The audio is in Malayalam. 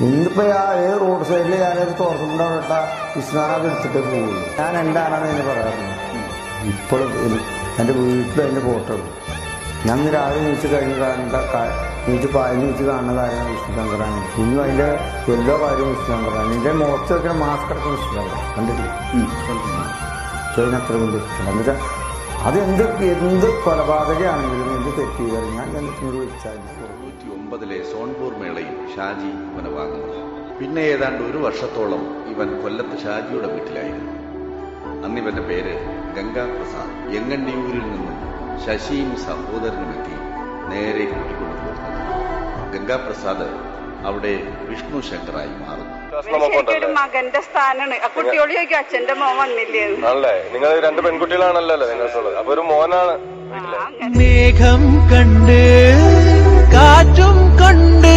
ഇന്നിപ്പോ ഏത് റോഡ് സൈഡിൽ ഞാനത് തുറന്നുകൊണ്ടോട്ട വിശ്വനാഥ് അത് എടുത്തിട്ടേ പോകുള്ളൂ. ഞാൻ എന്താണെന്ന് എന്നെ പറയാറുണ്ട്. ഇപ്പോഴും എൻ്റെ വീട്ടിൽ എൻ്റെ ഫോട്ടോ ഉണ്ട്. ഞാൻ രാവിലെ നീച്ച് കഴിഞ്ഞ് നീച്ച് കാണുന്ന കാര്യമാണ് വിഷ്ണുശങ്കറാണ്. ഇന്നും അതിൻ്റെ എല്ലാ കാര്യവും വിഷ്ണുശങ്കറാണ്. എൻ്റെ മുഖത്ത് വെക്കുന്ന മാസ്ക് അടക്കം വിഷ്ണുശങ്കറാണ്. കണ്ടിട്ടില്ല അത്ര വലിയ ഇഷ്ടമാണ്. എന്നുവെച്ചാൽ എന്ത് കൊലപാതകയാണെങ്കിലും എന്ത് തെറ്റ് ചെയ്താലും ഞാൻ കണ്ടിട്ട് വെച്ചാൽ 99 സോൺപൂർ മേളയിൽ ഷാജി ഇവനെ വാങ്ങുന്നത്. പിന്നെ ഏതാണ്ട് ഒരു വർഷത്തോളം ഇവൻ കൊല്ലത്ത് ഷാജിയുടെ വീട്ടിലായിരുന്നു. അന്നിവന്റെ പേര് ഗംഗാപ്രസാദ്. യങ്ങണ്ടിയൂരിൽ നിന്നും ശശിയും സഹോദരനുമെത്തി നേരെ കൂട്ടിക്കൊണ്ടുപോകുന്നത്. ഗംഗാപ്രസാദ് അവിടെ വിഷ്ണു ശങ്കറായി മാറുന്നു. മകന്റെ സ്ഥാനാണ്. ആ കുട്ടിയോട് ചോദിക്കും അച്ഛന്റെ മോൻ വന്നില്ലേ. നിങ്ങൾ 2 പെൺകുട്ടികളാണല്ലോ നിങ്ങൾക്കുള്ളത്. അപ്പൊ ഒരു മോനാണ്. മേഘം കണ്ട് കാറ്റും കണ്ട്